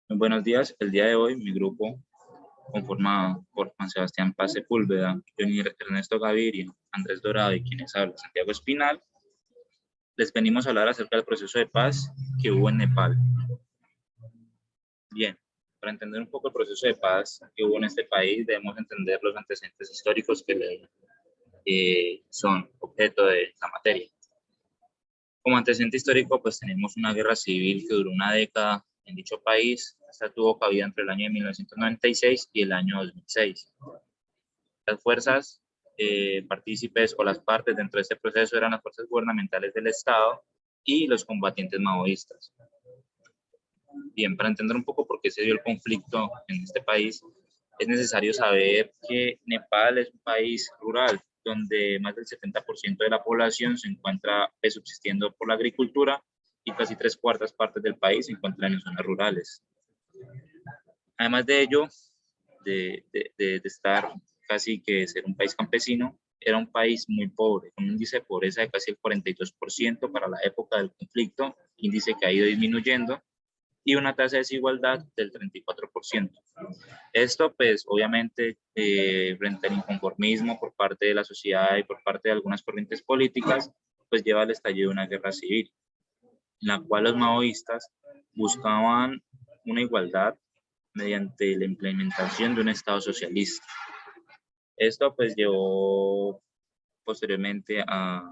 Muy buenos días. El día de hoy mi grupo, conformado por Juan Sebastián Paz Sepúlveda, Johnny Ernesto Gaviria, Andrés Dorado y quienes hablan, Santiago Espinal, les venimos a hablar acerca del proceso de paz que hubo en Nepal. Bien, para entender un poco el proceso de paz que hubo en este país, debemos entender los antecedentes históricos que son objeto de esta materia. Como antecedente histórico, pues tenemos una guerra civil que duró una década en dicho país. Esta tuvo cabida entre el año de 1996 y el año 2006. Las fuerzas partícipes o las partes dentro de este proceso eran las fuerzas gubernamentales del Estado y los combatientes maoístas. Bien, para entender un poco por qué se dio el conflicto en este país, es necesario saber que Nepal es un país rural, donde más del 70% de la población se encuentra subsistiendo por la agricultura y casi 3/4 del país se encuentran en zonas rurales. Además de ello, de estar casi que ser un país campesino, era un país muy pobre, con un índice de pobreza de casi el 42% para la época del conflicto, índice que ha ido disminuyendo, y una tasa de desigualdad del 34%. Esto, pues, obviamente, frente al inconformismo por parte de la sociedad y por parte de algunas corrientes políticas, pues lleva al estallido de una guerra civil, en la cual los maoístas buscaban una igualdad mediante la implementación de un Estado socialista. Esto, pues, llevó posteriormente a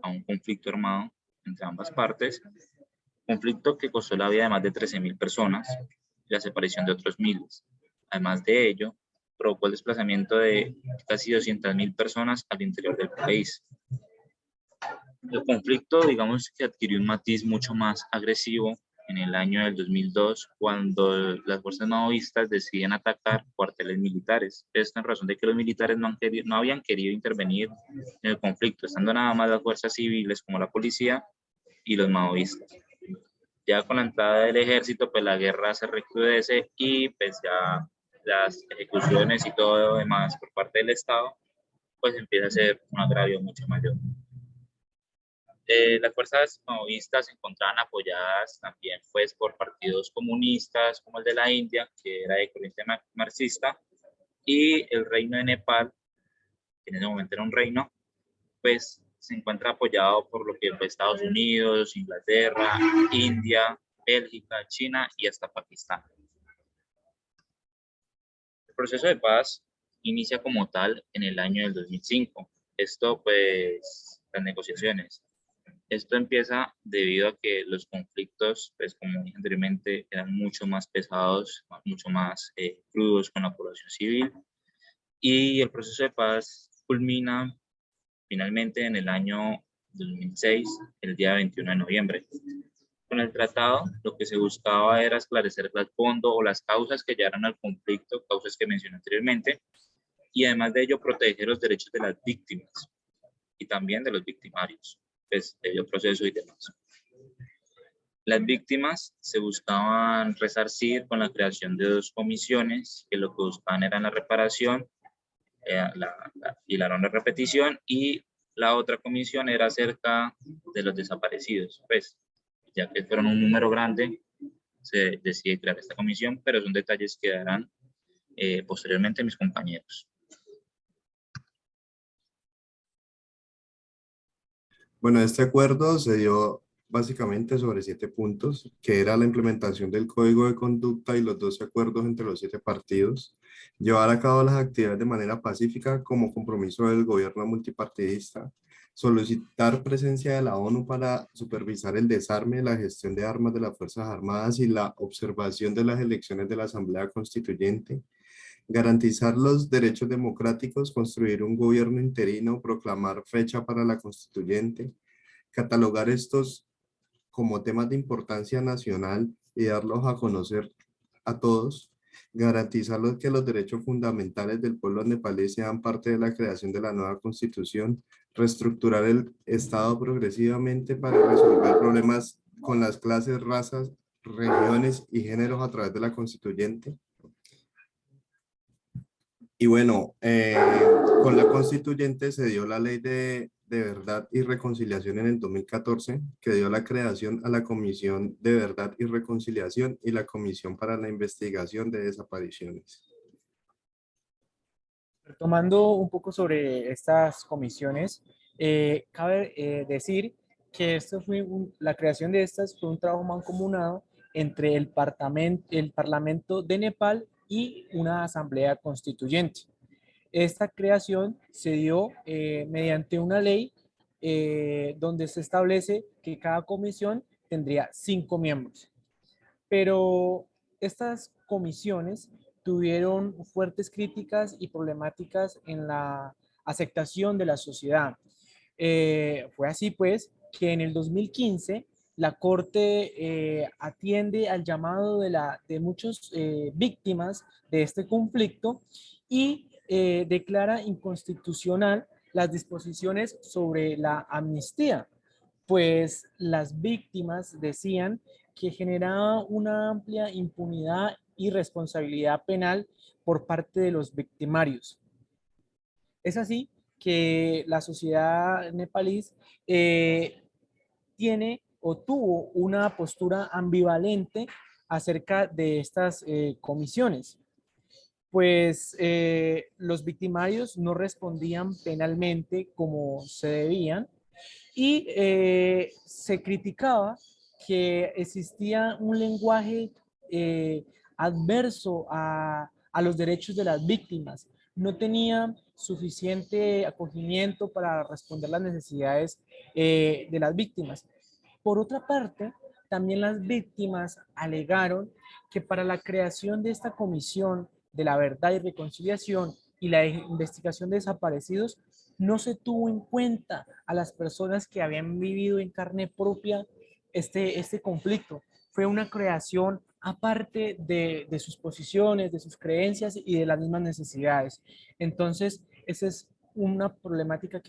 un conflicto armado entre ambas partes, conflicto que costó la vida de más de 13.000 personas y la separación de otros miles. Además de ello, provocó el desplazamiento de casi 200.000 personas al interior del país. El conflicto, digamos que adquirió un matiz mucho más agresivo en el año del 2002, cuando las fuerzas maoístas deciden atacar cuarteles militares. Esto en razón de que los militares no habían querido intervenir en el conflicto, estando nada más las fuerzas civiles como la policía y los maoístas. Ya con la entrada del ejército, pues la guerra se recrudece y pues ya las ejecuciones y todo lo demás por parte del Estado, pues empieza a ser un agravio mucho mayor. Las fuerzas maoístas se encontraban apoyadas también pues por partidos comunistas como el de la India, que era de corriente marxista, y el reino de Nepal, que en ese momento era un reino, pues se encuentra apoyado por lo que fue Estados Unidos, Inglaterra, India, Bélgica, China y hasta Pakistán. El proceso de paz inicia como tal en el año del 2005. Esto pues, las negociaciones. Esto empieza debido a que los conflictos, pues como dije anteriormente, eran mucho más pesados, mucho más crudos con la población civil, y el proceso de paz culmina finalmente en el año 2006, el día 21 de noviembre. Con el tratado, lo que se buscaba era esclarecer el fondo o las causas que llevaron al conflicto, causas que mencioné anteriormente, y además de ello proteger los derechos de las víctimas y también de los victimarios, pues debido proceso y demás. Las víctimas se buscaban resarcir con la creación de 2 comisiones que lo que buscaban era la reparación y la no repetición, y la otra comisión era acerca de los desaparecidos. Pues, ya que fueron un número grande, se decide crear esta comisión, pero son detalles que darán posteriormente mis compañeros. Bueno, este acuerdo se dio básicamente sobre 7 puntos, que era la implementación del Código de Conducta y los 12 acuerdos entre los 7 partidos, llevar a cabo las actividades de manera pacífica como compromiso del gobierno multipartidista, solicitar presencia de la ONU para supervisar el desarme, la gestión de armas de las Fuerzas Armadas y la observación de las elecciones de la Asamblea Constituyente, garantizar los derechos democráticos, construir un gobierno interino, proclamar fecha para la constituyente, catalogar estos como temas de importancia nacional y darlos a conocer a todos, garantizar que los derechos fundamentales del pueblo nepalí sean parte de la creación de la nueva constitución, reestructurar el Estado progresivamente para resolver problemas con las clases, razas, regiones y géneros a través de la constituyente. Y bueno, con la constituyente se dio la ley de de Verdad y Reconciliación en el 2014, que dio la creación a la Comisión de Verdad y Reconciliación y la Comisión para la Investigación de Desapariciones. Retomando un poco sobre estas comisiones, cabe decir que la creación de estas fue un trabajo mancomunado entre el Parlamento de Nepal y una asamblea constituyente. Esta creación se dio mediante una ley donde se establece que cada comisión tendría 5 miembros. Pero estas comisiones tuvieron fuertes críticas y problemáticas en la aceptación de la sociedad. Fue así pues que en el 2015 la Corte atiende al llamado de muchas víctimas de este conflicto y declara inconstitucional las disposiciones sobre la amnistía, pues las víctimas decían que generaba una amplia impunidad y responsabilidad penal por parte de los victimarios. Es así que la sociedad nepalí tiene o tuvo una postura ambivalente acerca de estas comisiones, pues los victimarios no respondían penalmente como se debían y se criticaba que existía un lenguaje eh, adverso a los derechos de las víctimas. No tenía suficiente acogimiento para responder las necesidades de las víctimas. Por otra parte, también las víctimas alegaron que para la creación de esta comisión de la verdad y reconciliación y la investigación de desaparecidos, no se tuvo en cuenta a las personas que habían vivido en carne propia este conflicto. Fue una creación aparte de sus posiciones, de sus creencias y de las mismas necesidades. Entonces, esa es una problemática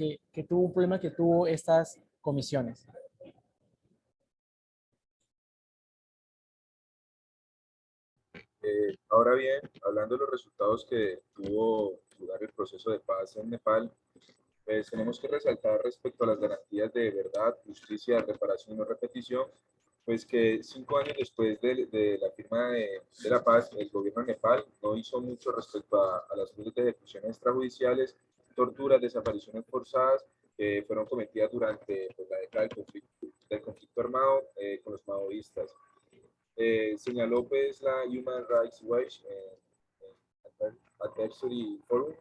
un problema que tuvo estas comisiones. Ahora bien, hablando de los resultados que tuvo lugar el proceso de paz en Nepal, pues tenemos que resaltar respecto a las garantías de verdad, justicia, reparación y no repetición, pues que 5 años después de la firma de la paz, el gobierno de Nepal no hizo mucho respecto a las miles de ejecuciones extrajudiciales, torturas, desapariciones forzadas que fueron cometidas durante pues, la década del conflicto armado con los maoístas. Señaló pues la Human Rights Watch Advisory Forum,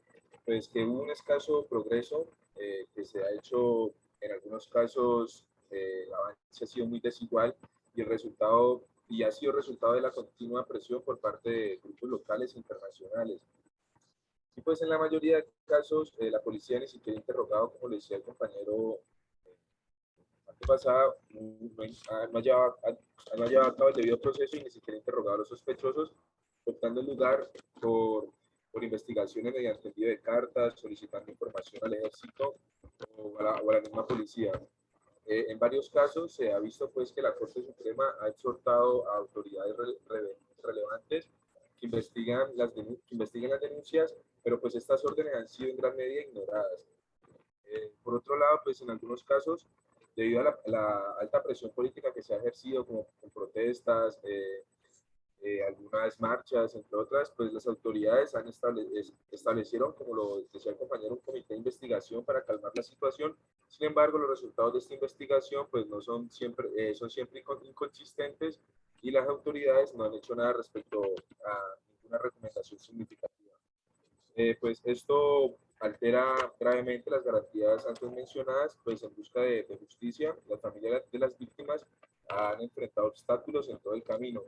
pues que hubo un escaso progreso, que se ha hecho en algunos casos, el avance ha sido muy desigual y el resultado y ha sido resultado de la continua presión por parte de grupos locales e internacionales. Y pues en la mayoría de casos la policía ni siquiera ha interrogado, como le decía el compañero pasada, no ha llevado a cabo el debido proceso y ni siquiera interrogado a los sospechosos, optando en lugar por investigaciones mediante envío de cartas, solicitando información al ejército o a la misma policía. En varios casos se ha visto pues que la Corte Suprema ha exhortado a autoridades relevantes que investiguen las denuncias, pero pues estas órdenes han sido en gran medida ignoradas. Por otro lado, pues en algunos casos, debido a la alta presión política que se ha ejercido como con protestas, algunas marchas, entre otras, pues las autoridades establecieron, como lo decía el compañero, un comité de investigación para calmar la situación. Sin embargo, los resultados de esta investigación pues no son siempre, son siempre inconsistentes y las autoridades no han hecho nada respecto a ninguna recomendación significativa. Pues esto altera gravemente las garantías antes mencionadas, pues en busca de justicia, las familias de las víctimas han enfrentado obstáculos en todo el camino.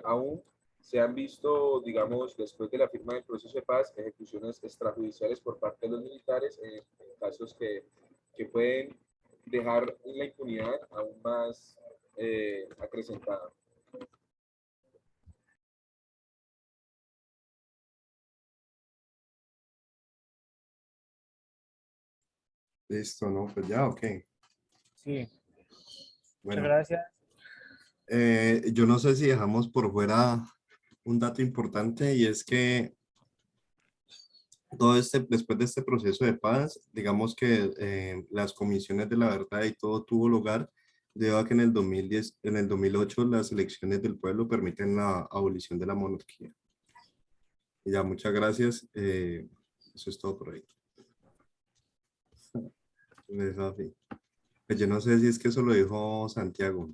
Aún se han visto, digamos, después de la firma del proceso de paz, ejecuciones extrajudiciales por parte de los militares en casos que pueden dejar la impunidad aún más acrecentada. Listo, ¿no? Pues ya, ok. Sí, muchas Bueno, gracias. yo no sé si dejamos por fuera un dato importante y es que Después de este proceso de paz, digamos que las comisiones de la verdad y todo tuvo lugar, debido a que en el 2010, en el 2008 las elecciones del pueblo permiten la abolición de la monarquía. Y ya, muchas gracias. Eso es todo por ahí. Pues yo no sé si es que eso lo dijo Santiago.